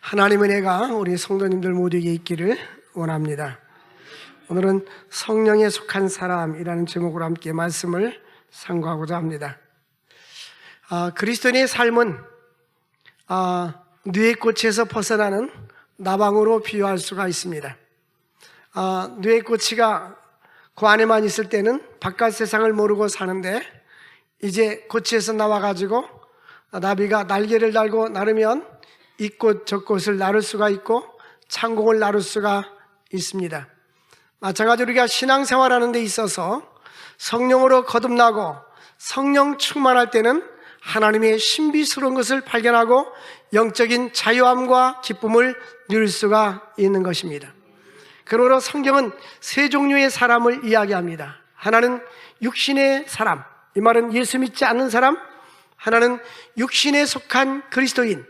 하나님의 은혜가 우리 성도님들 모두에게 있기를 원합니다. 오늘은 성령에 속한 사람이라는 제목으로 함께 말씀을 상고하고자 합니다. 그리스도인의 삶은 누에꽃에서 벗어나는 나방으로 비유할 수가 있습니다. 누에꽃이가 그 안에만 있을 때는 바깥 세상을 모르고 사는데, 이제 꽃에서 나와가지고 나비가 날개를 달고 나르면 이 꽃 저 꽃을 나를 수가 있고 창공을 나를 수가 있습니다. 마찬가지로 우리가 신앙생활하는 데 있어서 성령으로 거듭나고 성령 충만할 때는 하나님의 신비스러운 것을 발견하고 영적인 자유함과 기쁨을 누릴 수가 있는 것입니다. 그러므로 성경은 세 종류의 사람을 이야기합니다. 하나는 육신의 사람, 이 말은 예수 믿지 않는 사람. 하나는 육신에 속한 그리스도인,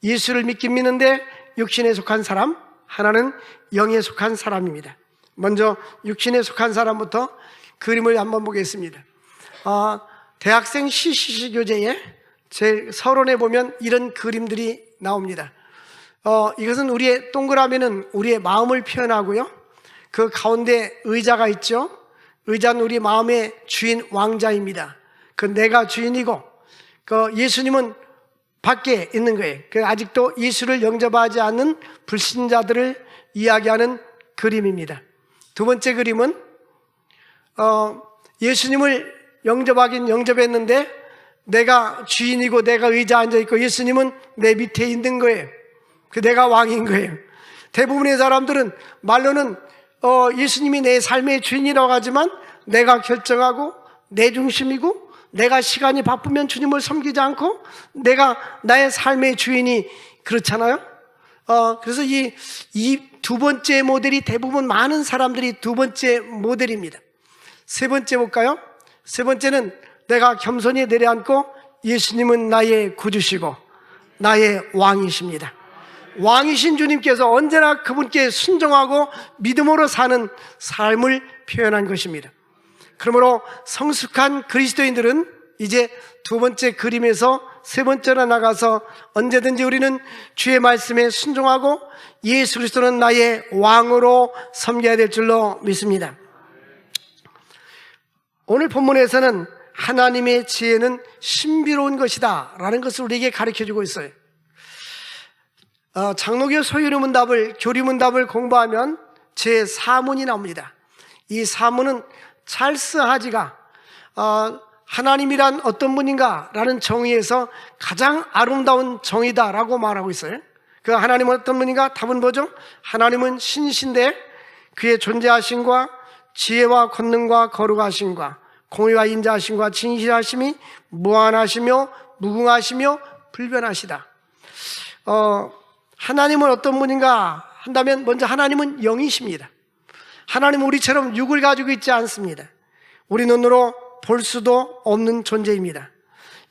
예수를 믿긴 믿는데 육신에 속한 사람. 하나는 영에 속한 사람입니다. 먼저 육신에 속한 사람부터 그림을 한번 보겠습니다. 대학생 CCC 교재에 제 서론에 보면 이런 그림들이 나옵니다. 이것은 우리의 동그라미는 우리의 마음을 표현하고요, 그 가운데 의자가 있죠. 의자는 우리 마음의 주인 왕자입니다. 그 내가 주인이고, 그 예수님은 밖에 있는 거예요. 그 아직도 예수를 영접하지 않는 불신자들을 이야기하는 그림입니다. 두 번째 그림은 예수님을 영접하긴 영접했는데 내가 주인이고 내가 의자에 앉아있고 예수님은 내 밑에 있는 거예요. 그 내가 왕인 거예요. 대부분의 사람들은 말로는 예수님이 내 삶의 주인이라고 하지만 내가 결정하고 내 중심이고 내가 시간이 바쁘면 주님을 섬기지 않고 내가 나의 삶의 주인이 그렇잖아요. 그래서 이 두 번째 모델이 대부분 많은 사람들이 두 번째 모델입니다. 세 번째 볼까요? 세 번째는 내가 겸손히 내려앉고 예수님은 나의 구주시고 나의 왕이십니다. 왕이신 주님께서 언제나 그분께 순종하고 믿음으로 사는 삶을 표현한 것입니다. 그러므로 성숙한 그리스도인들은 이제 두 번째 그림에서 세 번째로 나가서 언제든지 우리는 주의 말씀에 순종하고 예수 그리스도는 나의 왕으로 섬겨야 될 줄로 믿습니다. 오늘 본문에서는 하나님의 지혜는 신비로운 것이다 라는 것을 우리에게 가르쳐주고 있어요. 장로교 소유문답을, 교리문답을 공부하면 제 4문이 나옵니다. 이 4문은 찰스 하지가 하나님이란 어떤 분인가 라는 정의에서 가장 아름다운 정의다라고 말하고 있어요. 그 하나님은 어떤 분인가? 답은 뭐죠? 하나님은 신이신데 그의 존재하심과 지혜와 권능과 거룩하심과 공의와 인자하심과 진실하심이 무한하시며 무궁하시며 불변하시다. 하나님은 어떤 분인가 한다면 먼저 하나님은 영이십니다. 하나님은 우리처럼 육을 가지고 있지 않습니다. 우리 눈으로 볼 수도 없는 존재입니다.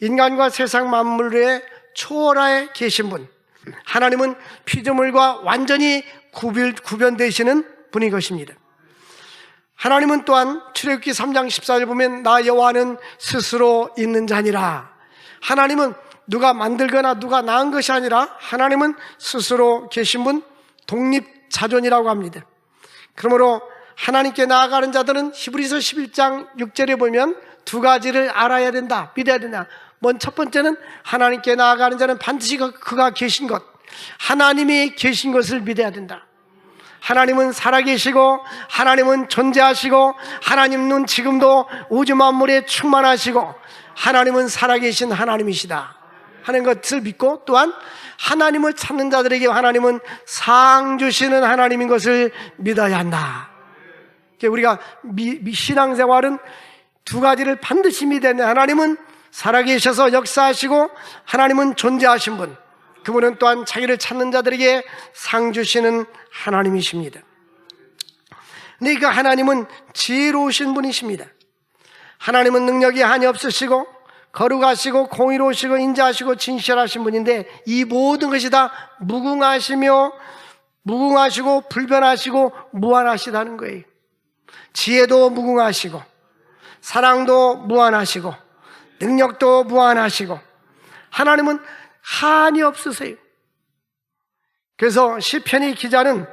인간과 세상 만물에 초월하에 계신 분, 하나님은 피조물과 완전히 구별되시는 분인 것입니다. 하나님은 또한 출애굽기 3장 14절 보면 나 여호와는 스스로 있는 자니라. 하나님은 누가 만들거나 누가 낳은 것이 아니라 하나님은 스스로 계신 분, 독립자존이라고 합니다. 그러므로 하나님께 나아가는 자들은 히브리서 11장 6절에 보면 두 가지를 알아야 된다, 믿어야 된다. 첫 번째는 하나님께 나아가는 자는 반드시 그가 계신 것, 하나님이 계신 것을 믿어야 된다. 하나님은 살아계시고 하나님은 존재하시고 하나님은 지금도 우주 만물에 충만하시고 하나님은 살아계신 하나님이시다 하는 것을 믿고, 또한 하나님을 찾는 자들에게 하나님은 상 주시는 하나님인 것을 믿어야 한다. 우리가 신앙생활은 두 가지를 반드시 믿어야 한다. 하나님은 살아계셔서 역사하시고 하나님은 존재하신 분, 그분은 또한 자기를 찾는 자들에게 상 주시는 하나님이십니다. 근데 그 하나님은 지혜로우신 분이십니다. 하나님은 능력이 한이 없으시고 거룩하시고 공의로우시고 인자하시고 진실하신 분인데 이 모든 것이 다 무궁하시고 불변하시고 무한하시다는 거예요. 지혜도 무궁하시고 사랑도 무한하시고 능력도 무한하시고 하나님은 한이 없으세요. 그래서 시편의 기자는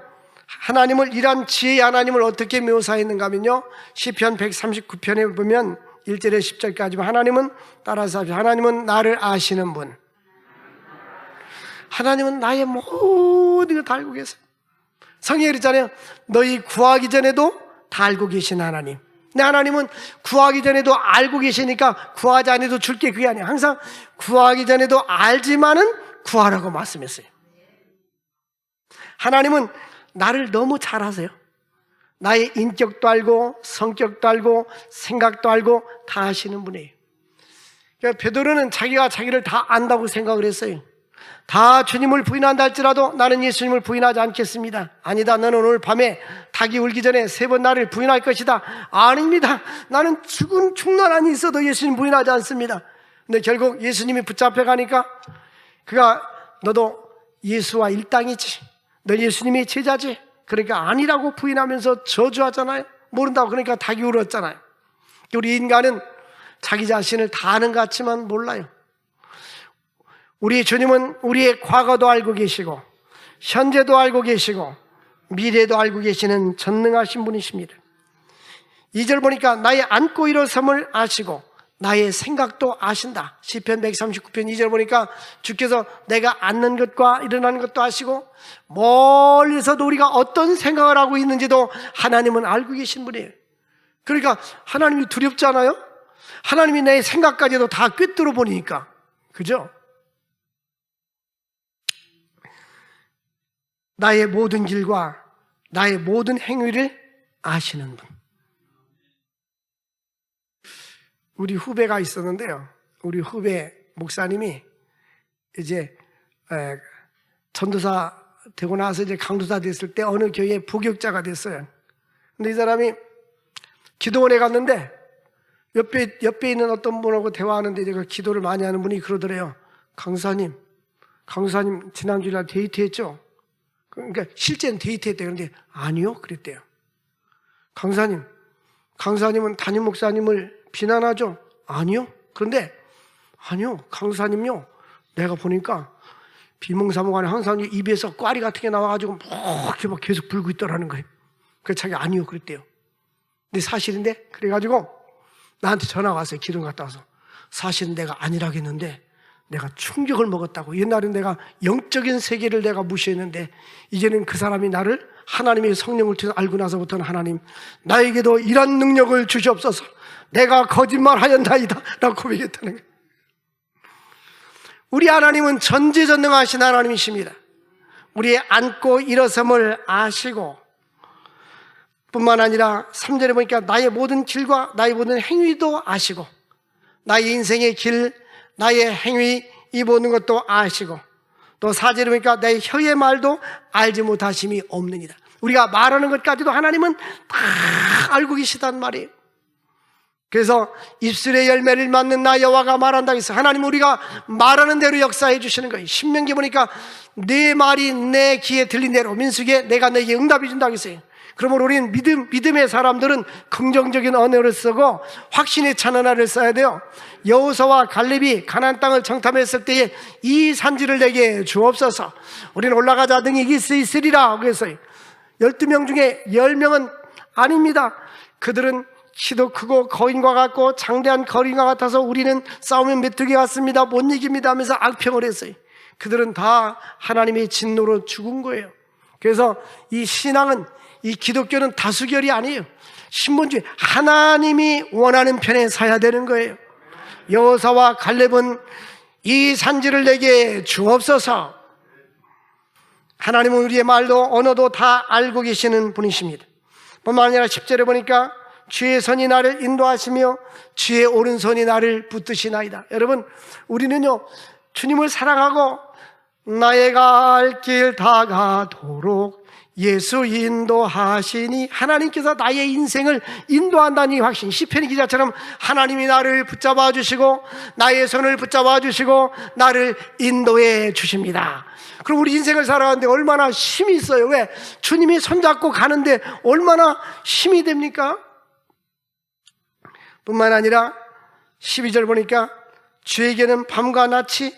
하나님을, 이러한 지혜의 하나님을 어떻게 묘사했는가 하면요, 시편 139편에 보면 1절에 10절까지 하나님은, 따라서 하나님은 나를 아시는 분, 하나님은 나의 모든 걸 다 알고 계세요. 성경에 그랬잖아요. 너희 구하기 전에도 다 알고 계신 하나님. 근데 하나님은 구하기 전에도 알고 계시니까 구하지 않아도 줄게, 그게 아니에요. 항상 구하기 전에도 알지만은 구하라고 말씀했어요. 하나님은 나를 너무 잘 아세요. 나의 인격도 알고 성격도 알고 생각도 알고 다 아시는 분이에요. 그러니까 베드로는 자기가 자기를 다 안다고 생각을 했어요. 다 주님을 부인한다 할지라도 나는 예수님을 부인하지 않겠습니다. 아니다, 너는 오늘 밤에 닭이 울기 전에 3번 나를 부인할 것이다. 아닙니다, 나는 죽는한이 있어도 예수님 부인하지 않습니다. 근데 결국 예수님이 붙잡혀 가니까 그가 너도 예수와 일당이지, 너 예수님의 제자지, 그러니까 아니라고 부인하면서 저주하잖아요. 모른다고. 그러니까 닭이 울었잖아요. 우리 인간은 자기 자신을 다 아는 것 같지만 몰라요. 우리 주님은 우리의 과거도 알고 계시고 현재도 알고 계시고 미래도 알고 계시는 전능하신 분이십니다. 2절 보니까 나의 앉고 일어섬을 아시고 나의 생각도 아신다. 시편 139편 2절 보니까 주께서 내가 앉는 것과 일어나는 것도 아시고 멀리서도 우리가 어떤 생각을 하고 있는지도 하나님은 알고 계신 분이에요. 그러니까 하나님이 두렵지 않아요? 하나님이 내 생각까지도 다 꿰뚫어 보니까. 그죠? 나의 모든 길과 나의 모든 행위를 아시는 분. 우리 후배가 있었는데요, 우리 후배 목사님이 이제 전도사 되고 나서 이제 강도사 됐을 때 어느 교회의 부교육자가 됐어요. 근데 이 사람이 기도원에 갔는데 옆에 있는 어떤 분하고 대화하는데 제가 기도를 많이 하는 분이 그러더래요. 강사님 지난주에 날 데이트했죠? 그러니까 실제는 데이트했대요. 그런데 아니요 그랬대요. 강사님은 담임 목사님을 비난하죠? 아니요. 그런데 아니요, 강사님요, 내가 보니까 비몽사몽간에 항상 입에서 꽈리 같은 게 나와가지고 이렇게 막 계속 불고 있더라는 거예요. 그래서 자기가 아니요 그랬대요. 근데 사실인데, 그래가지고 나한테 전화가 왔어요. 기름 갔다 와서. 사실은 내가 아니라고 했는데 내가 충격을 먹었다고. 옛날엔 내가 영적인 세계를 내가 무시했는데 이제는 그 사람이 나를 하나님의 성령을 통해서 알고 나서부터는 하나님 나에게도 이런 능력을 주시옵소서, 내가 거짓말하였나이다 라고 고백했다는 거예요. 우리 하나님은 전지전능하신 하나님이십니다. 우리의 앉고 일어섬을 아시고 뿐만 아니라 3절에 보니까 나의 모든 길과 나의 모든 행위도 아시고 나의 인생의 길, 나의 행위, 이 모든 것도 아시고 또 4절에 보니까 나의 혀의 말도 알지 못하심이 없느니라. 우리가 말하는 것까지도 하나님은 다 알고 계시단 말이에요. 그래서 입술의 열매를 맺는 나 여호와가 말한다고 했어요. 하나님 우리가 말하는 대로 역사해 주시는 거예요. 신명기 보니까 내 말이 내 귀에 들린 대로, 민수기에 내가 너에게 응답해 준다고 했어요. 그러므로 우리는 믿음의 사람들은 긍정적인 언어를 쓰고 확신에 찬 언어를 써야 돼요. 여호수아와 갈렙이 가나안 땅을 정탐했을 때에 이 산지를 내게 주옵소서, 우리는 올라가자 등이 이길 수 있으리라 그랬어요. 12명 중에 10명은 아닙니다. 그들은 키도 크고 거인과 같고 장대한 거인과 같아서 우리는 싸우면 메뚜기 같습니다, 못 이깁니다 하면서 악평을 했어요. 그들은 다 하나님의 진노로 죽은 거예요. 그래서 이 신앙은, 이 기독교는 다수결이 아니에요. 신분주의, 하나님이 원하는 편에 서야 되는 거예요. 여호수아와 갈렙은 이 산지를 내게 주옵소서. 하나님은 우리의 말도 언어도 다 알고 계시는 분이십니다. 뿐만 아니라 10절에 보니까 주의 손이 나를 인도하시며 주의 오른손이 나를 붙드시나이다. 여러분, 우리는요 주님을 사랑하고 나의 갈 길 다가도록 예수 인도하시니, 하나님께서 나의 인생을 인도한다는 이 확신, 시편의 기자처럼 하나님이 나를 붙잡아 주시고 나의 손을 붙잡아 주시고 나를 인도해 주십니다. 그럼 우리 인생을 살아가는데 얼마나 힘이 있어요. 왜? 주님이 손잡고 가는데 얼마나 힘이 됩니까? 뿐만 아니라 12절 보니까 주에게는 밤과 낮이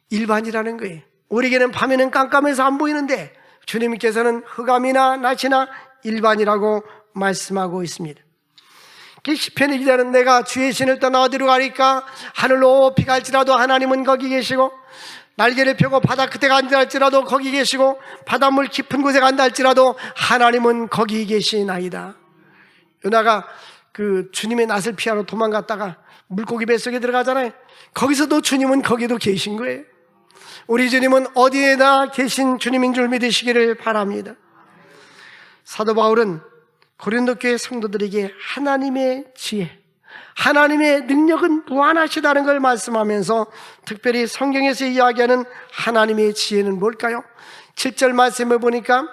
일반이라는 거예요. 우리에게는 밤에는 깜깜해서 안 보이는데 주님께서는 흑암이나 낫이나 일반이라고 말씀하고 있습니다. 시편의 기자는 내가 주의 신을 떠나 어디로 가리까? 하늘 높이 갈지라도 하나님은 거기 계시고, 날개를 펴고 바다 끝에 간다 할지라도 거기 계시고, 바닷물 깊은 곳에 간다 할지라도 하나님은 거기 계시나이다. 요나가 주님의 낯을 피하러 도망갔다가 물고기 뱃속에 들어가잖아요. 거기서도 주님은 거기도 계신 거예요. 우리 주님은 어디에나 계신 주님인 줄 믿으시기를 바랍니다. 사도 바울은 고린도 교회 성도들에게 하나님의 지혜, 하나님의 능력은 무한하시다는 걸 말씀하면서 특별히 성경에서 이야기하는 하나님의 지혜는 뭘까요? 7절 말씀을 보니까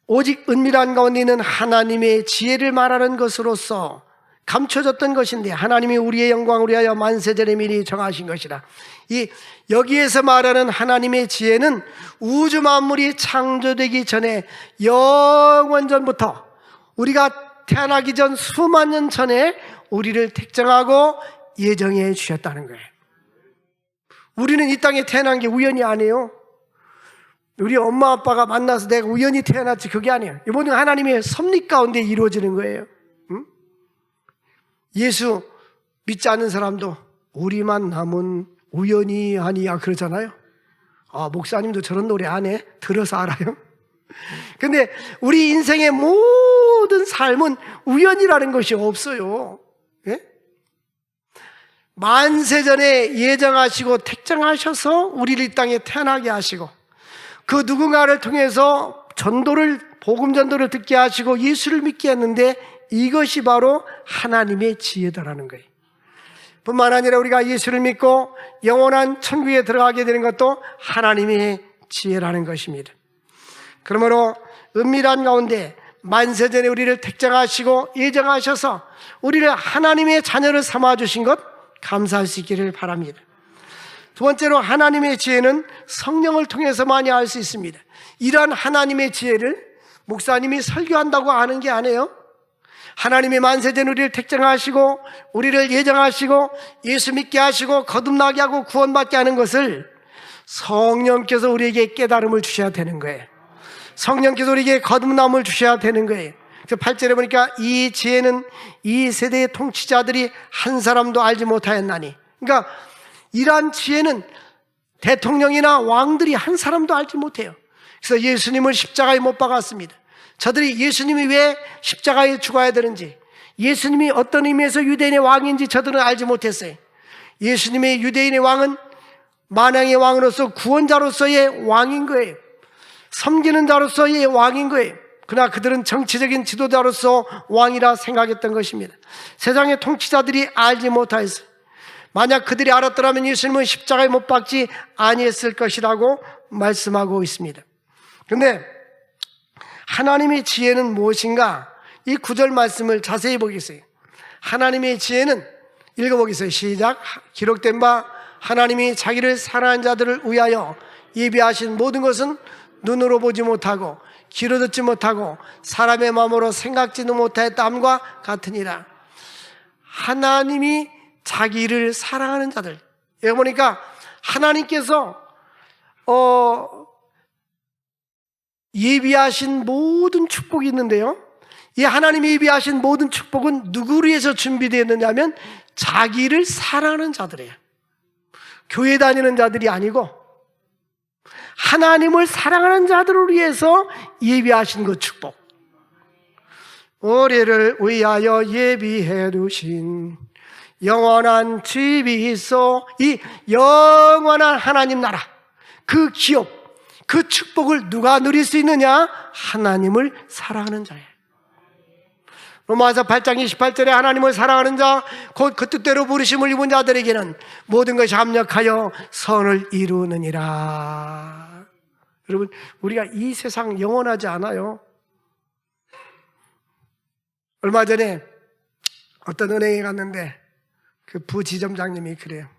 오직 은밀한 가운데 있는 하나님의 지혜를 말하는 것으로서 감춰졌던 것인데 하나님이 우리의 영광을 위하여 만세전에 미리 정하신 것이라. 여기에서 말하는 하나님의 지혜는 우주 만물이 창조되기 전에 영원 전부터, 우리가 태어나기 전 수만 년 전에 우리를 택정하고 예정해 주셨다는 거예요. 우리는 이 땅에 태어난 게 우연이 아니에요. 우리 엄마 아빠가 만나서 내가 우연히 태어났지, 그게 아니에요. 이 모든 하나님의 섭리 가운데 이루어지는 거예요. 응? 예수 믿지 않는 사람도 우리만 남은 우연이 아니야 그러잖아요. 목사님도 저런 노래 안 해? 들어서 알아요? 근데 우리 인생의 모든 삶은 우연이라는 것이 없어요. 예? 만세전에 예정하시고 택정하셔서 우리를 이 땅에 태어나게 하시고, 그 누군가를 통해서 복음 전도를 듣게 하시고 예수를 믿게 했는데, 이것이 바로 하나님의 지혜다라는 거예요. 뿐만 아니라 우리가 예수를 믿고 영원한 천국에 들어가게 되는 것도 하나님의 지혜라는 것입니다. 그러므로 은밀한 가운데 만세전에 우리를 택정하시고 예정하셔서 우리를 하나님의 자녀를 삼아주신 것 감사할 수 있기를 바랍니다. 두 번째로 하나님의 지혜는 성령을 통해서 많이 알 수 있습니다. 이러한 하나님의 지혜를 목사님이 설교한다고 아는 게 아니에요. 하나님의 만세전 우리를 택정하시고 우리를 예정하시고 예수 믿게 하시고 거듭나게 하고 구원받게 하는 것을 성령께서 우리에게 깨달음을 주셔야 되는 거예요. 성령께서 우리에게 거듭남을 주셔야 되는 거예요. 그래서 8절에 보니까 이 지혜는 이 세대의 통치자들이 한 사람도 알지 못하였나니, 그러니까 이러한 지혜는 대통령이나 왕들이 한 사람도 알지 못해요. 그래서 예수님을 십자가에 못 박았습니다. 저들이 예수님이 왜 십자가에 죽어야 되는지, 예수님이 어떤 의미에서 유대인의 왕인지 저들은 알지 못했어요. 예수님의 유대인의 왕은 만왕의 왕으로서 구원자로서의 왕인 거예요. 섬기는 자로서의 왕인 거예요. 그러나 그들은 정치적인 지도자로서 왕이라 생각했던 것입니다. 세상의 통치자들이 알지 못하였어요. 만약 그들이 알았더라면 예수님은 십자가에 못 박지 아니했을 것이라고 말씀하고 있습니다. 그런데 하나님의 지혜는 무엇인가? 이 9절 말씀을 자세히 보겠어요. 하나님의 지혜는, 읽어보겠어요. 시작. 기록된 바 하나님이 자기를 사랑하는 자들을 위하여 예비하신 모든 것은 눈으로 보지 못하고 귀로 듣지 못하고 사람의 마음으로 생각지도 못하였다함과 같으니라. 하나님이 자기를 사랑하는 자들, 여기 보니까 하나님께서 예비하신 모든 축복이 있는데요, 이 하나님이 예비하신 모든 축복은 누구를 위해서 준비되어 있느냐면 자기를 사랑하는 자들이에요. 교회 다니는 자들이 아니고 하나님을 사랑하는 자들을 위해서 예비하신 그 축복. 우리를 위하여 예비해 두신 영원한 집이 있어. 이 영원한 하나님 나라, 그 기업, 그 축복을 누가 누릴 수 있느냐? 하나님을 사랑하는 자예요. 로마서 8장 28절에 하나님을 사랑하는 자, 곧 그 뜻대로 부르심을 입은 자들에게는 모든 것이 합력하여 선을 이루느니라. 여러분, 우리가 이 세상 영원하지 않아요. 얼마 전에 어떤 은행에 갔는데 그 부지점장님이 그래요.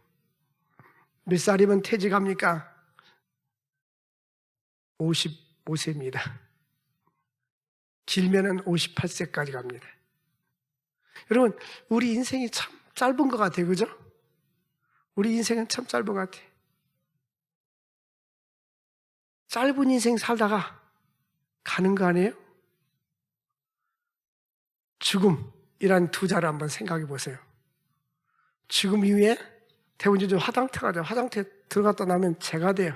몇 살이면 퇴직합니까? 55세입니다. 길면은 58세까지 갑니다. 여러분, 우리 인생이 참 짧은 것 같아요. 그죠? 우리 인생은 참 짧은 것 같아요. 짧은 인생 살다가 가는 거 아니에요? 죽음이란 두 자를 한번 생각해 보세요. 죽음 이후에 대부분 좀 화장터 가죠. 화장터에 들어갔다 나면 재가 돼요.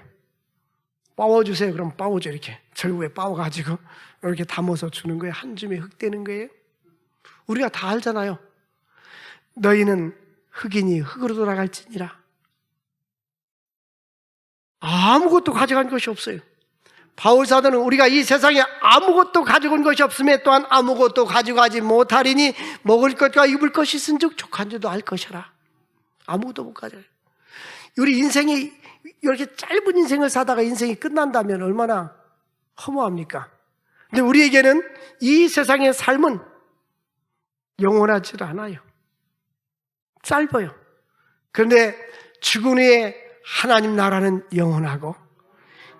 빠워주세요. 그럼 빠워줘. 이렇게 절구에 빠워가지고 이렇게 담아서 주는 거예요. 한 줌에 흙 되는 거예요. 우리가 다 알잖아요. 너희는 흙이니 흙으로 돌아갈지니라. 아무것도 가져간 것이 없어요. 바울 사도는 우리가 이 세상에 아무것도 가져온 것이 없음에 또한 아무것도 가져가지 못하리니 먹을 것과 입을 것이 있은즉 족한 줄도 알 것이라. 아무것도 못 가져요. 우리 인생이 이렇게 짧은 인생을 사다가 인생이 끝난다면 얼마나 허무합니까? 근데 우리에게는 이 세상의 삶은 영원하지 않아요. 짧아요. 그런데 죽은 후에 하나님 나라는 영원하고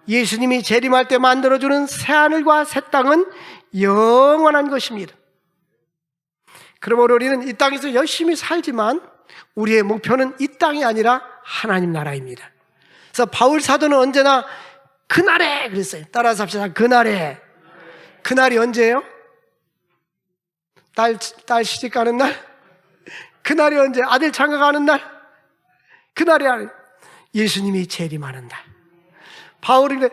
예수님이 재림할 때 만들어주는 새하늘과 새 땅은 영원한 것입니다. 그러므로 우리는 이 땅에서 열심히 살지만 우리의 목표는 이 땅이 아니라 하나님 나라입니다. 그래서 바울 사도는 언제나 그날에 그랬어요. 따라서 합시다. 그날에. 그날이 언제예요? 딸 시집 가는 날? 그날이 언제? 아들 장가 가는 날? 그날이 아니에요. 예수님이 재림하는 날. 바울은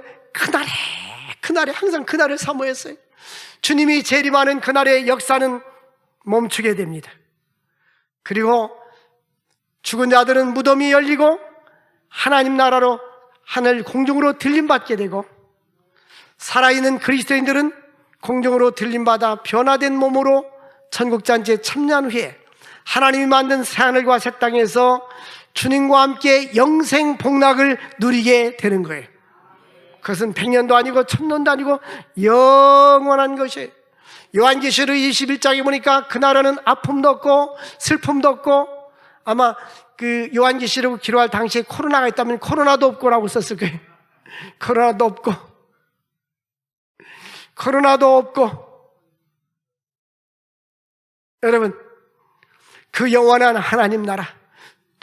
그날에 항상 그날을 사모했어요. 주님이 재림하는 그날의 역사는 멈추게 됩니다. 그리고 죽은 자들은 무덤이 열리고 하나님 나라로 하늘 공중으로 들림받게 되고 살아있는 그리스도인들은 공중으로 들림받아 변화된 몸으로 천국잔치에 참여한 후에 하나님이 만든 새하늘과 새 땅에서 주님과 함께 영생 복락을 누리게 되는 거예요. 그것은 100년도 아니고 1000년도 아니고 영원한 것이에요. 요한계시록 21장에 보니까 그 나라는 아픔도 없고 슬픔도 없고, 아마 그 요한계시록을 기록할 당시에 코로나가 있다면 코로나도 없고라고 썼을 거예요. 코로나도 없고 여러분, 그 영원한 하나님 나라,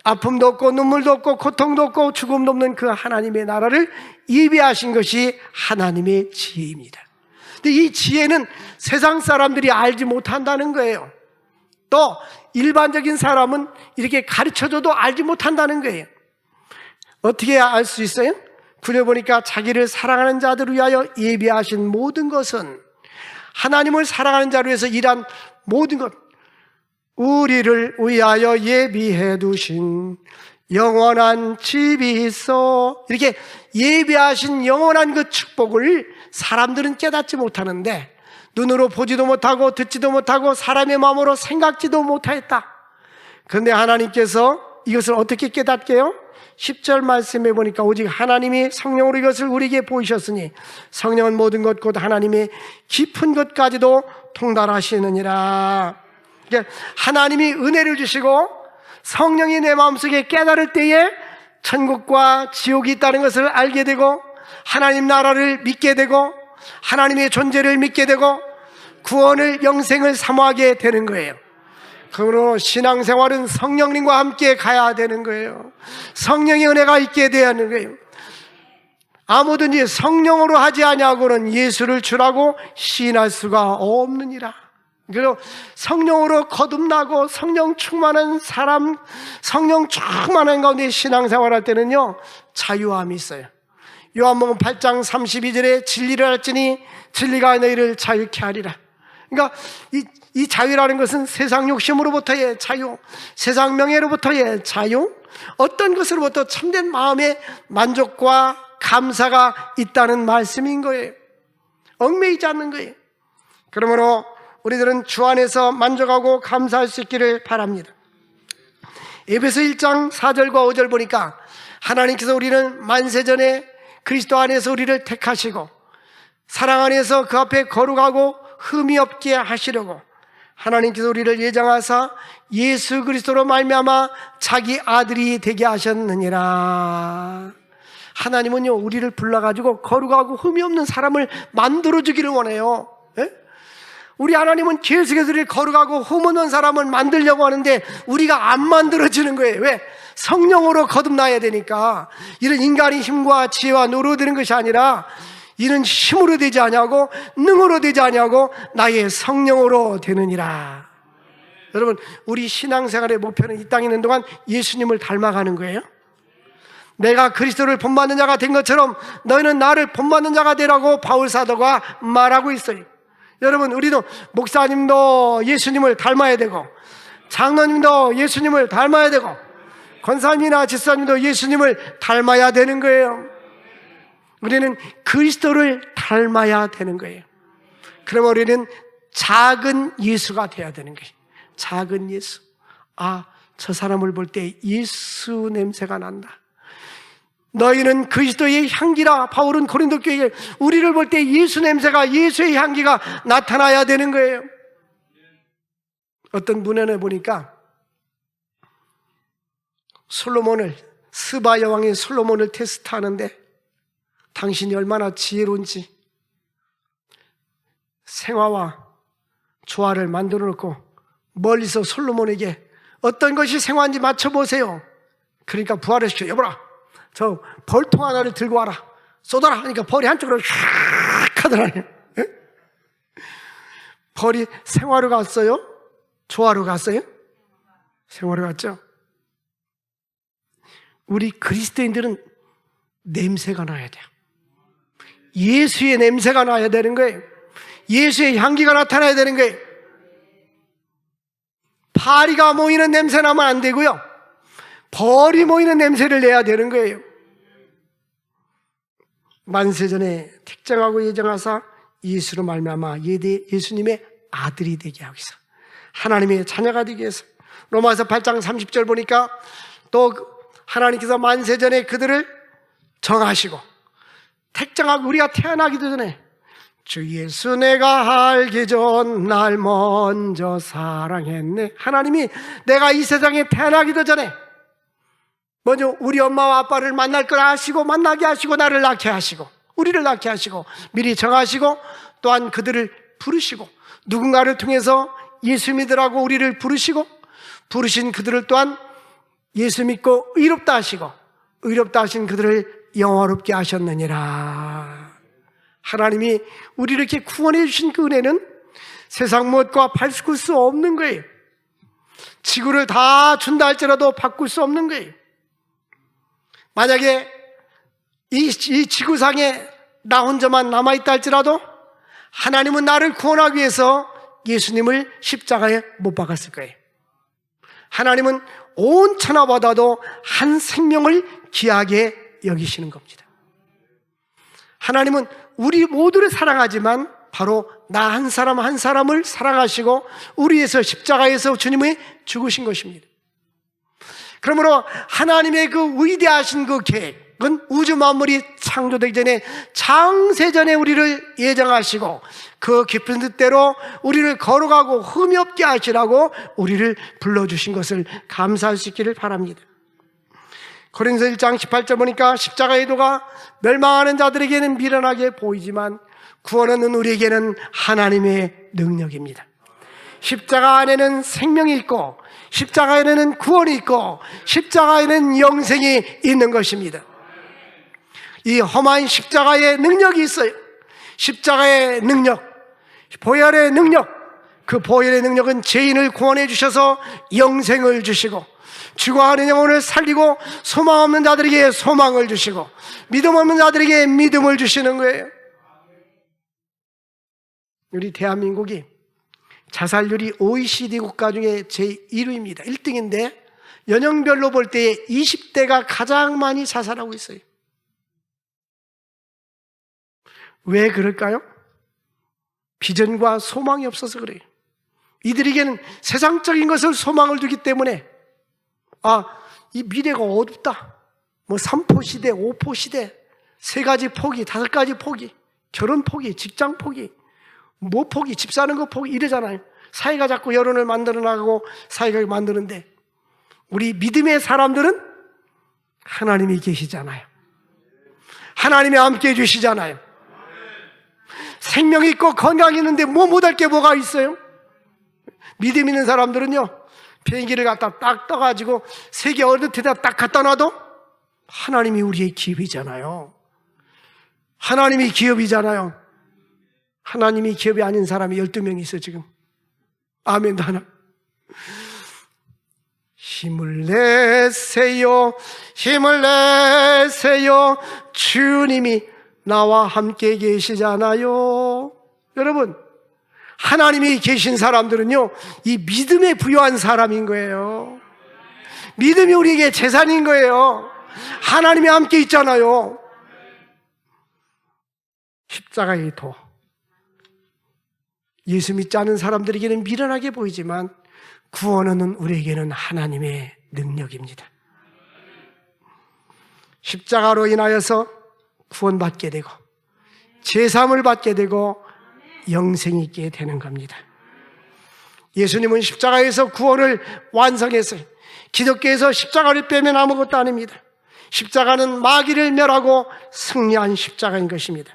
아픔도 없고 눈물도 없고 고통도 없고 죽음도 없는 그 하나님의 나라를 예비하신 것이 하나님의 지혜입니다. 근데 이 지혜는 세상 사람들이 알지 못한다는 거예요. 또 일반적인 사람은 이렇게 가르쳐줘도 알지 못한다는 거예요. 어떻게 알 수 있어요? 구절 보니까 자기를 사랑하는 자들을 위하여 예비하신 모든 것은, 하나님을 사랑하는 자를 위해서 일한 모든 것, 우리를 위하여 예비해 두신 영원한 집이 있어. 이렇게 예비하신 영원한 그 축복을 사람들은 깨닫지 못하는데, 눈으로 보지도 못하고 듣지도 못하고 사람의 마음으로 생각지도 못하였다. 그런데 하나님께서 이것을 어떻게 깨닫게요? 10절 말씀해 보니까 오직 하나님이 성령으로 이것을 우리에게 보이셨으니 성령은 모든 것 곧 하나님의 깊은 것까지도 통달하시느니라. 그러니까 하나님이 은혜를 주시고 성령이 내 마음속에 깨달을 때에 천국과 지옥이 있다는 것을 알게 되고 하나님 나라를 믿게 되고 하나님의 존재를 믿게 되고 구원을, 영생을 사모하게 되는 거예요. 그러므로 신앙생활은 성령님과 함께 가야 되는 거예요. 성령의 은혜가 있게 돼야 하는 거예요. 아무든지 성령으로 하지 아니하고는 예수를 주라고 시인할 수가 없느니라. 그리고 성령으로 거듭나고 성령 충만한 사람, 성령 충만한 가운데 신앙생활할 때는요, 자유함이 있어요. 요한복음 8장 32절에 진리를 알지니 진리가 너희를 자유케 하리라. 그러니까 이 자유라는 것은 세상 욕심으로부터의 자유, 세상 명예로부터의 자유, 어떤 것으로부터 참된 마음의 만족과 감사가 있다는 말씀인 거예요. 얽매이지 않는 거예요. 그러므로 우리들은 주 안에서 만족하고 감사할 수 있기를 바랍니다. 에베소 1장 4절과 5절 보니까 하나님께서 우리는 만세전에 그리스도 안에서 우리를 택하시고 사랑 안에서 그 앞에 거룩하고 흠이 없게 하시려고 하나님께서 우리를 예정하사 예수 그리스도로 말미암아 자기 아들이 되게 하셨느니라. 하나님은요, 우리를 불러가지고 거룩하고 흠이 없는 사람을 만들어주기를 원해요. 예? 우리 하나님은 계속해서 우리를 거룩하고 흠 없는 사람을 만들려고 하는데 우리가 안 만들어지는 거예요. 왜? 성령으로 거듭나야 되니까. 이런 인간의 힘과 지혜와 노력을 드는 것이 아니라 이는 힘으로 되지 아니하고 능으로 되지 아니하고 나의 성령으로 되느니라. 여러분, 우리 신앙생활의 목표는 이 땅에 있는 동안 예수님을 닮아가는 거예요. 내가 그리스도를 본받는 자가 된 것처럼 너희는 나를 본받는 자가 되라고 바울 사도가 말하고 있어요. 여러분, 우리도 목사님도 예수님을 닮아야 되고, 장로님도 예수님을 닮아야 되고, 권사님이나 집사님도 예수님을 닮아야 되는 거예요. 우리는 그리스도를 닮아야 되는 거예요. 그러면 우리는 작은 예수가 되어야 되는 거예요. 작은 예수. 아, 저 사람을 볼 때 예수 냄새가 난다. 너희는 그리스도의 향기라. 바울은 고린도 교회에 우리를 볼 때 예수 냄새가, 예수의 향기가 나타나야 되는 거예요. 어떤 문헌에 보니까 스바 여왕이 솔로몬을 테스트하는데 당신이 얼마나 지혜로운지 생화와 조화를 만들어 놓고 멀리서 솔로몬에게 어떤 것이 생화인지 맞춰보세요. 그러니까 부하를 시켜. 여보라, 저 벌통 하나를 들고 와라. 쏟아라 하니까 벌이 한쪽으로 휙 하더라고요. 벌이 생화로 갔어요? 조화로 갔어요? 생화로 갔죠? 우리 그리스도인들은 냄새가 나야 돼요. 예수의 냄새가 나야 되는 거예요. 예수의 향기가 나타나야 되는 거예요. 파리가 모이는 냄새 나면 안 되고요, 벌이 모이는 냄새를 내야 되는 거예요. 만세전에 택정하고 예정하사 예수로 말미암아 예수님의 아들이 되게 하기 위해서, 하나님의 자녀가 되기 위해서. 로마서 8장 30절 보니까 또 하나님께서 만세전에 그들을 정하시고 택정하고 우리가 태어나기도 전에 주 예수 내가 알기 전 날 먼저 사랑했네. 하나님이 내가 이 세상에 태어나기도 전에 먼저 우리 엄마와 아빠를 만날 걸 아시고 만나게 하시고 나를 낳게 하시고 우리를 낳게 하시고 미리 정하시고 또한 그들을 부르시고 누군가를 통해서 예수 믿으라고 우리를 부르시고 부르신 그들을 또한 예수 믿고 의롭다 하시고 의롭다 하신 그들을 영화롭게 하셨느니라. 하나님이 우리를 이렇게 구원해 주신 그 은혜는 세상 무엇과 바꿀 수 없는 거예요. 지구를 다 준다 할지라도 바꿀 수 없는 거예요. 만약에 이 지구상에 나 혼자만 남아있다 할지라도 하나님은 나를 구원하기 위해서 예수님을 십자가에 못 박았을 거예요. 하나님은 온 천하보다도 한 생명을 귀하게 여기시는 겁니다. 하나님은 우리 모두를 사랑하지만 바로 나 한 사람 한 사람을 사랑하시고 우리 위해서 십자가에서 주님이 죽으신 것입니다. 그러므로 하나님의 그 위대하신 그 계획은 우주 만물이 창조되기 전에 창세전에 우리를 예정하시고 그 깊은 뜻대로 우리를 걸어가고 흠이 없게 하시라고 우리를 불러주신 것을 감사할 수 있기를 바랍니다. 고린도서 1장 18절 보니까 십자가의 도가 멸망하는 자들에게는 미련하게 보이지만 구원은 우리에게는 하나님의 능력입니다. 십자가 안에는 생명이 있고 십자가 안에는 구원이 있고 십자가에는 영생이 있는 것입니다. 이 험한 십자가의 능력이 있어요. 십자가의 능력, 보혈의 능력, 그 보혈의 능력은 죄인을 구원해 주셔서 영생을 주시고 죽어가는 영혼을 살리고 소망 없는 자들에게 소망을 주시고 믿음 없는 자들에게 믿음을 주시는 거예요. 우리 대한민국이 자살률이 OECD 국가 중에 제1위입니다. 1등인데 연령별로 볼 때 20대가 가장 많이 자살하고 있어요. 왜 그럴까요? 비전과 소망이 없어서 그래요. 이들에게는 세상적인 것을 소망을 두기 때문에 이 미래가 어둡다. 3포 시대, 5포 시대, 3가지 포기, 5가지 포기, 결혼 포기, 직장 포기, 뭐 포기, 집 사는 거 포기 이러잖아요. 사회가 자꾸 여론을 만들어 나가고 사회가 만드는데 우리 믿음의 사람들은 하나님이 계시잖아요. 하나님이 함께 해주시잖아요. 생명이 있고 건강이 있는데 뭐 못할 게 뭐가 있어요? 믿음 있는 사람들은요, 비행기를 갖다 딱 떠가지고 세계 어느 데다 딱 갖다 놔도 하나님이 우리의 기회잖아요. 하나님이 기업이잖아요. 하나님이 기업이 아닌 사람이 12명 있어 지금. 아멘도 하나. 힘을 내세요, 힘을 내세요. 주님이 나와 함께 계시잖아요. 여러분, 하나님이 계신 사람들은요, 이 믿음에 부여한 사람인 거예요. 믿음이 우리에게 재산인 거예요. 하나님이 함께 있잖아요. 십자가의 도. 예수 믿지 않은 사람들에게는 미련하게 보이지만 구원은 우리에게는 하나님의 능력입니다. 십자가로 인하여서 구원받게 되고 제사함을 받게 되고 영생이 있게 되는 겁니다. 예수님은 십자가에서 구원을 완성했어요. 기독교에서 십자가를 빼면 아무것도 아닙니다. 십자가는 마귀를 멸하고 승리한 십자가인 것입니다.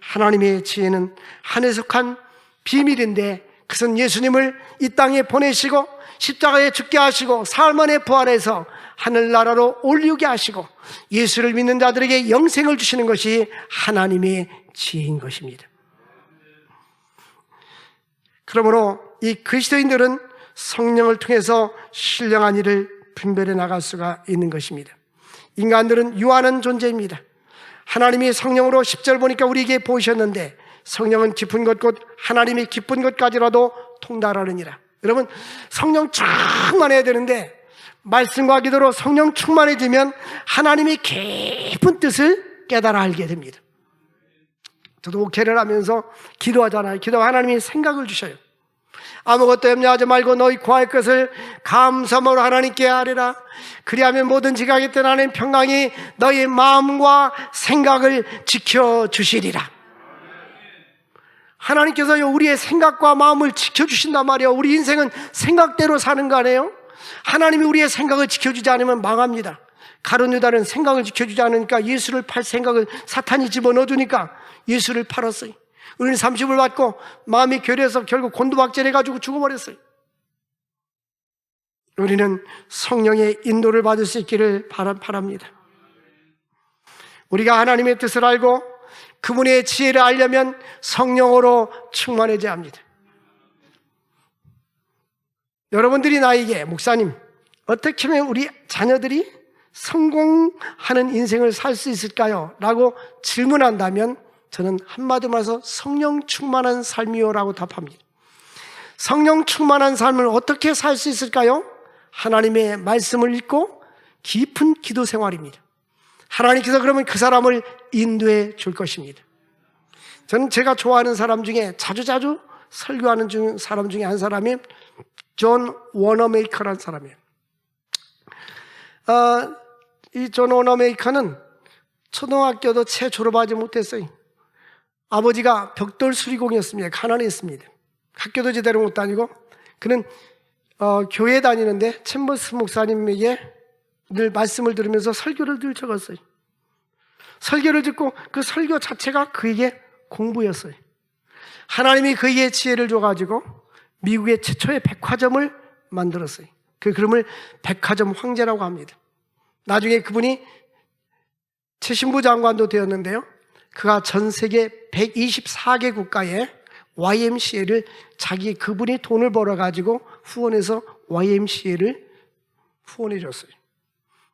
하나님의 지혜는 하늘에 속한 비밀인데, 그것은 예수님을 이 땅에 보내시고 십자가에 죽게 하시고 사흘 만에 부활해서 하늘나라로 올리게 하시고 예수를 믿는 자들에게 영생을 주시는 것이 하나님의 지혜인 것입니다. 그러므로 이 그리스도인들은 성령을 통해서 신령한 일을 분별해 나갈 수가 있는 것입니다. 인간들은 유한한 존재입니다. 하나님이 성령으로 10절 보니까 우리에게 보이셨는데, 성령은 깊은 것 곧 하나님이 깊은 것까지라도 통달하느니라. 여러분, 성령 충만해야 되는데 말씀과 기도로 성령 충만해지면 하나님이 깊은 뜻을 깨달아 알게 됩니다. 저도 목회를 하면서 기도하잖아요. 기도하면 하나님이 생각을 주셔요. 아무것도 염려하지 말고 너희 구할 것을 감사함으로 하나님께 아뢰라. 그리하면 뭐든지 가겠든 하나님 평강이 너희 마음과 생각을 지켜주시리라. 하나님께서요, 우리의 생각과 마음을 지켜주신단 말이에요. 우리 인생은 생각대로 사는 거 아니에요? 하나님이 우리의 생각을 지켜주지 않으면 망합니다. 가룟 유다는 생각을 지켜주지 않으니까 예수를 팔 생각을 사탄이 집어넣어주니까 예수를 팔았어요. 우리는 30을 받고 마음이 괴려해서 결국 곤두박질해가지고 죽어버렸어요. 우리는 성령의 인도를 받을 수 있기를 바랍니다. 우리가 하나님의 뜻을 알고 그분의 지혜를 알려면 성령으로 충만해져야 합니다. 여러분들이 나에게 목사님, 어떻게 하면 우리 자녀들이 성공하는 인생을 살 수 있을까요? 라고 질문한다면 저는 한마디로 말해서 성령 충만한 삶이요라고 답합니다. 성령 충만한 삶을 어떻게 살 수 있을까요? 하나님의 말씀을 읽고 깊은 기도 생활입니다. 하나님께서 그러면 그 사람을 인도해 줄 것입니다. 저는 제가 좋아하는 사람 중에 자주 설교하는 사람 중에 한 사람이 존 워너메이커라는 사람이에요. 이 존 워너메이커는 초등학교도 채 졸업하지 못했어요. 아버지가 벽돌 수리공이었습니다. 가난했습니다. 학교도 제대로 못 다니고, 그는 교회 다니는데 챔버스 목사님에게 늘 말씀을 들으면서 설교를 늘 적었어요. 설교를 듣고 그 설교 자체가 그에게 공부였어요. 하나님이 그에게 지혜를 줘가지고 미국의 최초의 백화점을 만들었어요. 그 그름을 백화점 황제라고 합니다. 나중에 그분이 최신부 장관도 되었는데요, 그가 전 세계 124개 국가에 YMCA를 그분이 돈을 벌어가지고 후원해서 YMCA를 후원해 줬어요.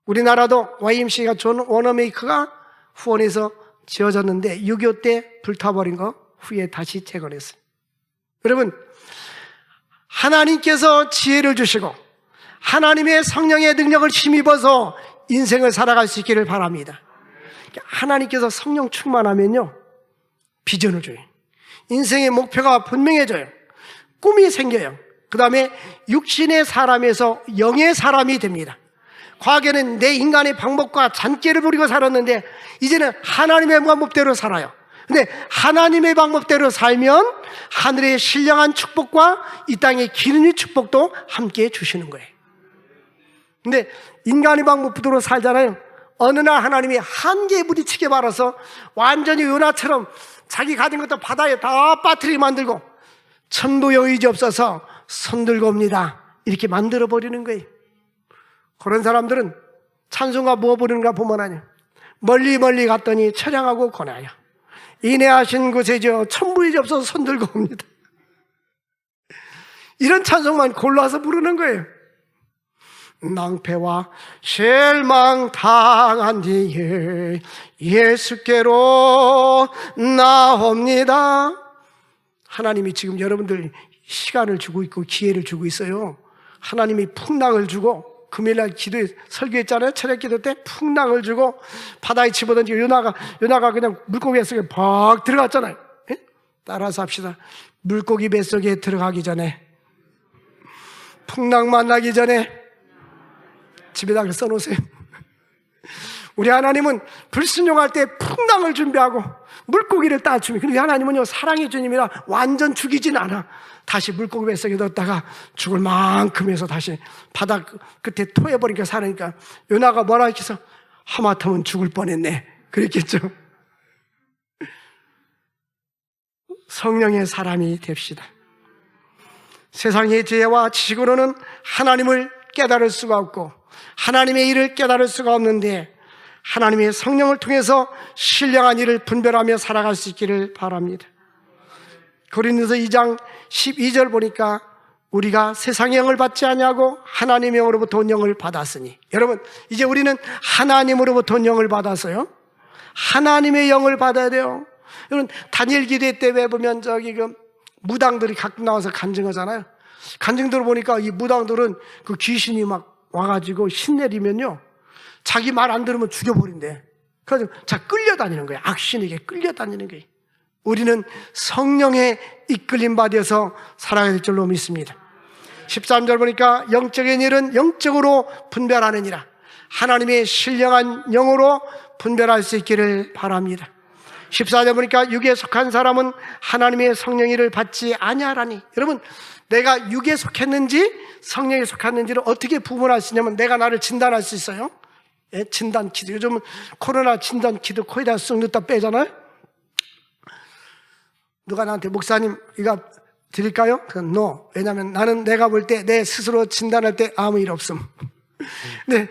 우리나라도 YMCA가 존 워너메이커가 후원해서 지어졌는데 6.25 때 불타버린 거 후에 다시 재건했어요. 여러분, 하나님께서 지혜를 주시고 하나님의 성령의 능력을 힘입어서 인생을 살아갈 수 있기를 바랍니다. 하나님께서 성령 충만하면요, 비전을 줘요. 인생의 목표가 분명해져요. 꿈이 생겨요. 그 다음에 육신의 사람에서 영의 사람이 됩니다. 과거에는 내 인간의 방법과 잔꾀를 부리고 살았는데 이제는 하나님의 방법대로 살아요. 근데 하나님의 방법대로 살면 하늘의 신령한 축복과 이 땅의 기름의 축복도 함께 주시는 거예요. 근데 인간의 방법대로 살잖아요. 어느 날 하나님이 한계에 부딪히게 말아서 완전히 요나처럼 자기 가진 것도 바다에 다 빠뜨리게 만들고 천도여 의지 없어서 손들고 옵니다 이렇게 만들어버리는 거예요. 그런 사람들은 찬송가 뭐 부르는가 보면 아니요, 멀리 갔더니 처량하고 고나요. 인내하신 곳에 천부의 접서 손들고 옵니다. 이런 찬송만 골라서 부르는 거예요. 낭패와 실망 당한 뒤에 예수께로 나옵니다. 하나님이 지금 여러분들 시간을 주고 있고 기회를 주고 있어요. 하나님이 풍랑을 주고, 금요일날 기도에 설교했잖아요. 철학 기도 때 풍랑을 주고 바다에 집어던지고 요나가 그냥 물고기 뱃속에 팍 들어갔잖아요. 예? 따라서 합시다. 물고기 뱃속에 들어가기 전에, 풍랑 만나기 전에 집에다가 써놓으세요. 우리 하나님은 불순종할 때 풍랑을 준비하고 물고기를 따줍니다. 근데 하나님은요, 사랑의 주님이라 완전 죽이진 않아. 다시 물고기 뱃속에 넣었다가 죽을 만큼 해서 다시 바다 끝에 토해버리니까 사니까 요나가 뭐라 했겠어? 하마터면 죽을 뻔했네, 그랬겠죠. 성령의 사람이 됩시다. 세상의 지혜와 지식으로는 하나님을 깨달을 수가 없고 하나님의 일을 깨달을 수가 없는데, 하나님의 성령을 통해서 신령한 일을 분별하며 살아갈 수 있기를 바랍니다. 고린도서 2장 12절 보니까 우리가 세상의 영을 받지 아니하고 하나님의 영으로부터 온 영을 받았으니, 여러분 이제 우리는 하나님으로부터 온 영을 받았어요. 하나님의 영을 받아야 돼요. 여러분 다니엘 기대 때 왜 보면 무당들이 가끔 나와서 간증하잖아요. 간증 들어보니까 이 무당들은 그 귀신이 막 와가지고 신내리면요, 자기 말 안 들으면 죽여버린대. 그래서 끌려다니는 거예요. 악신에게 끌려다니는 거예요. 우리는 성령의 이끌림 받아서 살아야 될 줄로 믿습니다. 13절 보니까 영적인 일은 영적으로 분별하느니라. 하나님의 신령한 영으로 분별할 수 있기를 바랍니다. 14절 보니까 육에 속한 사람은 하나님의 성령의를 받지 아니하라니. 여러분, 내가 육에 속했는지 성령에 속했는지를 어떻게 구분할 수 있냐면, 내가 나를 진단할 수 있어요. 예, 진단 키트. 요즘은 코로나 진단 키트 코에다 쑥 넣다 빼잖아요. 누가 나한테 목사님 이거 드릴까요? 그건 no. 왜냐하면 나는 내가 볼 때 내 스스로 진단할 때 아무 일 없음. 네,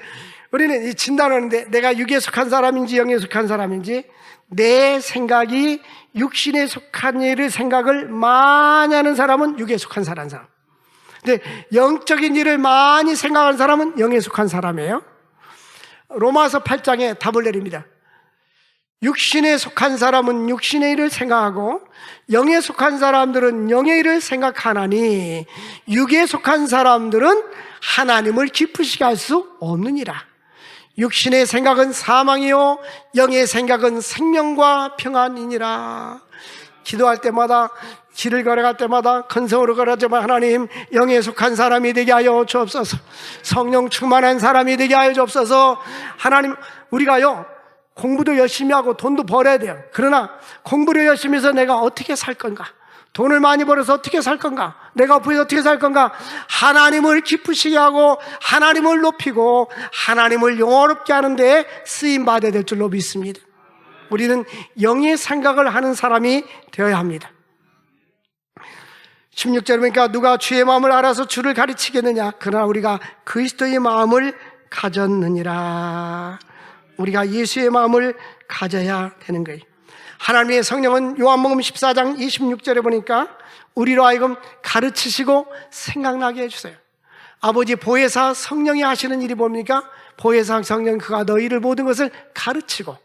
우리는 이 진단하는데 내가 육에 속한 사람인지 영에 속한 사람인지, 내 생각이 육신에 속한 일을 생각을 많이 하는 사람은 육에 속한 사람. 근데 영적인 일을 많이 생각하는 사람은 영에 속한 사람이에요. 로마서 8장에 답을 내립니다. 육신에 속한 사람은 육신의 일을 생각하고 영에 속한 사람들은 영의 일을 생각하나니 육에 속한 사람들은 하나님을 기쁘시게 할 수 없느니라. 육신의 생각은 사망이요 영의 생각은 생명과 평안이니라. 기도할 때마다, 길을 걸어갈 때마다 건성으로 걸어가지만, 하나님 영에 속한 사람이 되게 하여 주옵소서. 성령 충만한 사람이 되게 하여 주옵소서. 하나님, 우리가요 공부도 열심히 하고 돈도 벌어야 돼요. 그러나 공부를 열심히 해서 내가 어떻게 살 건가? 돈을 많이 벌어서 어떻게 살 건가? 내가 부에서 어떻게 살 건가? 하나님을 기쁘시게 하고 하나님을 높이고 하나님을 영화롭게 하는 데 쓰임받아야 될 줄로 믿습니다. 우리는 영의 생각을 하는 사람이 되어야 합니다. 16절 보니까 누가 주의 마음을 알아서 주를 가르치겠느냐? 그러나 우리가 그리스도의 마음을 가졌느니라. 우리가 예수의 마음을 가져야 되는 거예요. 하나님의 성령은 요한복음 14장 26절에 보니까 우리로 하여금 가르치시고 생각나게 해주세요. 아버지 보혜사 성령이 하시는 일이 뭡니까? 보혜사 성령 그가 너희를 모든 것을 가르치고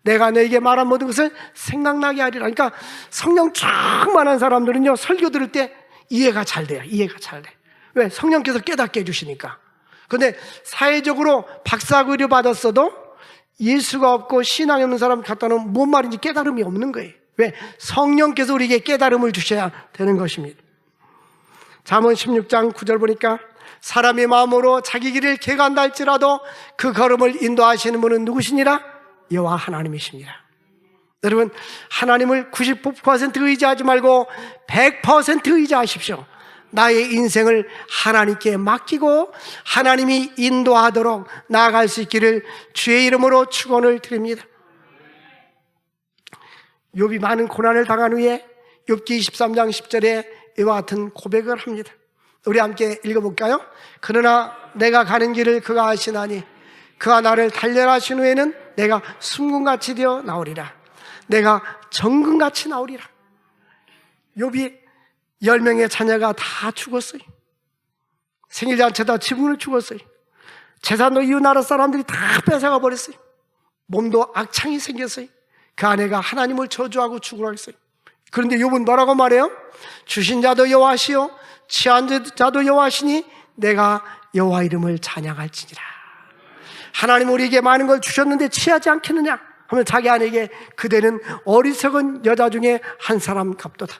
내가 너에게 말한 모든 것을 생각나게 하리라. 그러니까 성령 충만한 사람들은요, 설교 들을 때 이해가 잘 돼요. 이해가 잘 돼. 왜? 성령께서 깨닫게 해주시니까. 근데 사회적으로 박사학위를 받았어도 예수가 없고 신앙이 없는 사람 갖다 놓으면 뭔 말인지 깨달음이 없는 거예요. 왜? 성령께서 우리에게 깨달음을 주셔야 되는 것입니다. 잠언 16장 9절 보니까 사람의 마음으로 자기 길을 개간다 할지라도 그 걸음을 인도하시는 분은 누구시니라? 여호와 하나님이십니다. 여러분, 하나님을 99% 의지하지 말고 100% 의지하십시오. 나의 인생을 하나님께 맡기고 하나님이 인도하도록 나아갈 수 있기를 주의 이름으로 축원을 드립니다. 욥이 많은 고난을 당한 후에 욥기 23장 10절에 이와 같은 고백을 합니다. 우리 함께 읽어볼까요? 그러나 내가 가는 길을 그가 아시나니 그가 나를 단련하신 후에는 내가 숨군같이 되어 나오리라. 내가 정금같이 나오리라. 욥이 10명의 자녀가 다 죽었어요. 생일잔치다 지붕을 죽었어요. 재산도 이웃 나라 사람들이 다 뺏어가 버렸어요. 몸도 악창이 생겼어요. 그 아내가 하나님을 저주하고 죽으라 했어요. 그런데 욥은 뭐라고 말해요? 주신 자도 여호와시요 취한 자도 여호와시니 내가 여호와 이름을 찬양할지니라. 하나님 우리에게 많은 걸 주셨는데 취하지 않겠느냐 하면 자기 아내에게 그대는 어리석은 여자 중에 한 사람 같도다.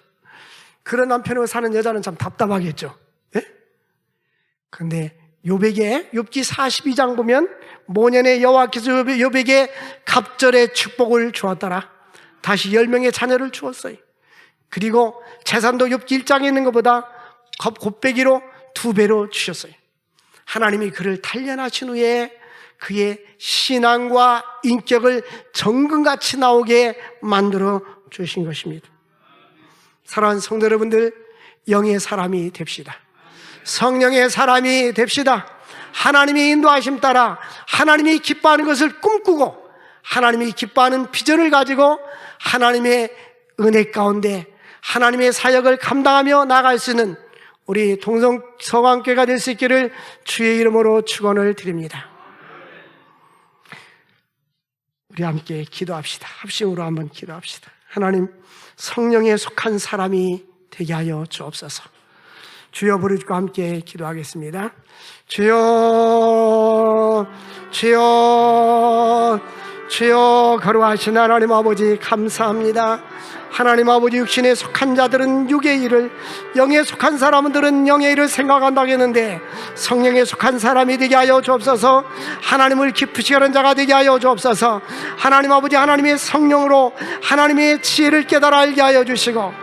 그런 남편으로 사는 여자는 참 답답하겠죠. 예? 그런데 욥에게 욥기 42장 보면 모년에 여호와께서 욥에게 갑절의 축복을 주었더라. 다시 10명의 자녀를 주었어요. 그리고 재산도 욥기 1장에 있는 것보다 곱배기로 2배로 주셨어요. 하나님이 그를 단련하신 후에 그의 신앙과 인격을 정금같이 나오게 만들어 주신 것입니다. 사랑하는 성도 여러분들, 영의 사람이 됩시다. 성령의 사람이 됩시다. 하나님의 인도하심 따라 하나님이 기뻐하는 것을 꿈꾸고 하나님이 기뻐하는 비전을 가지고 하나님의 은혜 가운데 하나님의 사역을 감당하며 나아갈 수 있는 우리 동성서강교회가 될 수 있기를 주의 이름으로 축원을 드립니다. 우리 함께 기도합시다. 합심으로 한번 기도합시다. 하나님, 성령에 속한 사람이 되게 하여 주옵소서. 주여 부르짖고 함께 기도하겠습니다. 주여, 주여, 주여. 거룩하신 하나님 아버지 감사합니다. 하나님 아버지, 육신에 속한 자들은 육의 일을, 영에 속한 사람들은 영의 일을 생각한다고 했는데 성령에 속한 사람이 되게 하여 주옵소서. 하나님을 기쁘시게 하는 자가 되게 하여 주옵소서. 하나님 아버지, 하나님의 성령으로 하나님의 지혜를 깨달아 알게 하여 주시고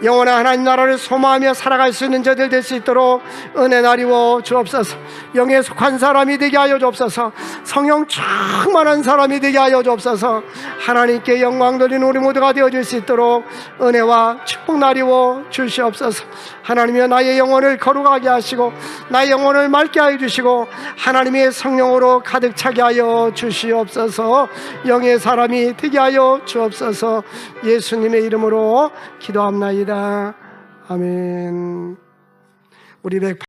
영원한 하나님 나라를 소망하며 살아갈 수 있는 저들 될 수 있도록 은혜 나리워 주옵소서. 영에 속한 사람이 되게 하여 주옵소서. 성령 충만한 사람이 되게 하여 주옵소서. 하나님께 영광 돌리는 우리 모두가 되어질 수 있도록 은혜와 축복 나리워 주시옵소서. 하나님이여, 나의 영혼을 거룩하게 하시고 나의 영혼을 맑게 하여 주시고 하나님의 성령으로 가득 차게 하여 주시옵소서. 영의 사람이 되게 하여 주옵소서. 예수님의 이름으로 기도합나이다. 아멘. 우리